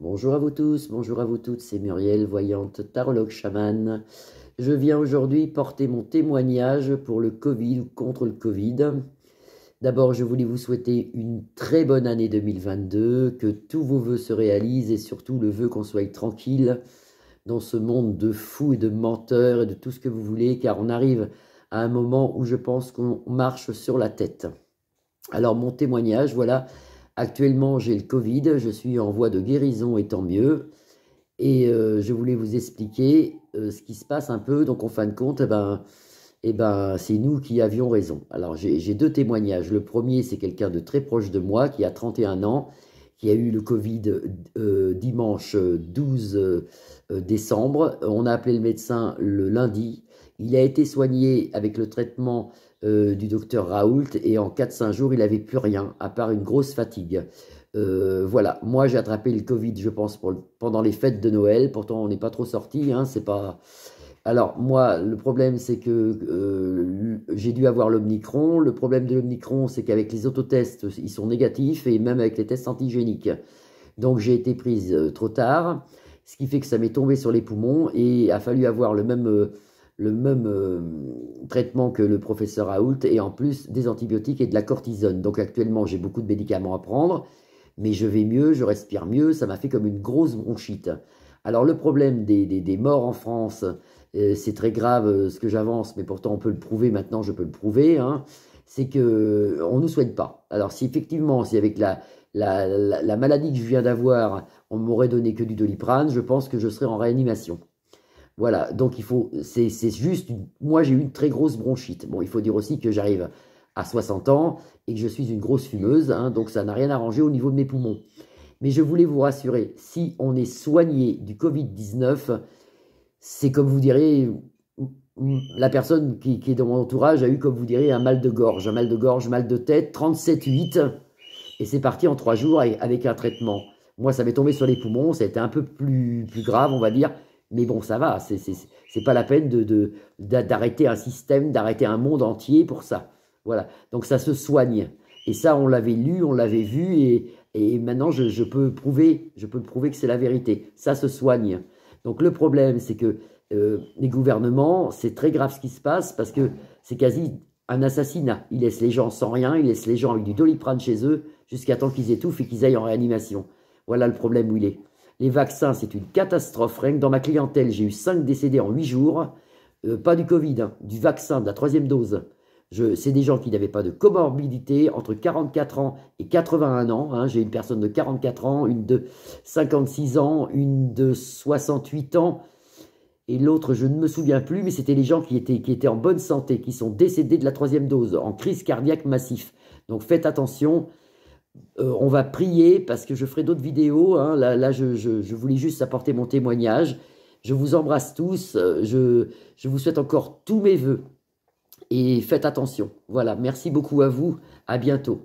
Bonjour à vous tous, bonjour à vous toutes, c'est Muriel, voyante, tarologue chamane. Je viens aujourd'hui porter mon témoignage pour le Covid ou contre le Covid. D'abord, je voulais vous souhaiter une très bonne année 2022, que tous vos vœux se réalisent et surtout le vœu qu'on soit tranquille dans ce monde de fous et de menteurs et de tout ce que vous voulez, car on arrive à un moment où je pense qu'on marche sur la tête. Alors, mon témoignage, voilà. Actuellement, j'ai le Covid, je suis en voie de guérison et tant mieux. Et je voulais vous expliquer ce qui se passe un peu. Donc, en fin de compte, c'est nous qui avions raison. Alors, j'ai deux témoignages. Le premier, c'est quelqu'un de très proche de moi qui a 31 ans, qui a eu le Covid dimanche 12 décembre. On a appelé le médecin le lundi. Il a été soigné avec le traitement du docteur Raoult et en 4-5 jours, il n'avait plus rien à part une grosse fatigue. Voilà, moi j'ai attrapé le Covid, je pense, pendant les fêtes de Noël. Pourtant, on n'est pas trop sorti, hein, c'est pas. Alors, moi, le problème, c'est que j'ai dû avoir l'Omicron. Le problème de l'Omicron, c'est qu'avec les autotests, ils sont négatifs et même avec les tests antigéniques. Donc, j'ai été prise trop tard, ce qui fait que ça m'est tombé sur les poumons et il a fallu avoir le même traitement que le professeur Raoult et en plus des antibiotiques et de la cortisone. Donc, actuellement, j'ai beaucoup de médicaments à prendre, mais je vais mieux, je respire mieux. Ça m'a fait comme une grosse bronchite. Alors, le problème des morts en France, c'est très grave ce que j'avance, mais pourtant on peut le prouver maintenant, je peux le prouver, hein, c'est que on ne nous soigne pas. Alors si effectivement, si avec la maladie que je viens d'avoir, on m'aurait donné que du Doliprane, je pense que je serais en réanimation. Voilà, donc c'est juste, moi j'ai eu une très grosse bronchite. Bon, il faut dire aussi que j'arrive à 60 ans et que je suis une grosse fumeuse, hein, donc ça n'a rien arrangé au niveau de mes poumons. Mais je voulais vous rassurer, si on est soigné du Covid-19, c'est comme vous direz, la personne qui est dans mon entourage a eu, comme vous direz, un mal de gorge, mal de tête, 37,8, et c'est parti en 3 jours avec un traitement. Moi, ça m'est tombé sur les poumons, ça a été un peu plus grave, on va dire, mais bon, ça va, c'est pas la peine d'arrêter un système, d'arrêter un monde entier pour ça. Voilà, donc ça se soigne. Et ça, on l'avait lu, on l'avait vu, et maintenant, je peux le prouver que c'est la vérité. Ça se soigne. Donc le problème, c'est que les gouvernements, c'est très grave ce qui se passe parce que c'est quasi un assassinat. Ils laissent les gens sans rien, ils laissent les gens avec du Doliprane chez eux jusqu'à temps qu'ils étouffent et qu'ils aillent en réanimation. Voilà le problème où il est. Les vaccins, c'est une catastrophe. Rien que dans ma clientèle, j'ai eu 5 décédés en 8 jours. Pas du Covid, hein, du vaccin, de la 3e dose. C'est des gens qui n'avaient pas de comorbidité entre 44 ans et 81 ans. Hein. J'ai une personne de 44 ans, une de 56 ans, une de 68 ans. Et l'autre, je ne me souviens plus, mais c'était les gens qui étaient en bonne santé, qui sont décédés de la 3e dose, en crise cardiaque massif. Donc faites attention. On va prier parce que je ferai d'autres vidéos. Hein. Là je voulais juste apporter mon témoignage. Je vous embrasse tous. Je vous souhaite encore tous mes vœux. Et faites attention. Voilà, merci beaucoup à vous. À bientôt.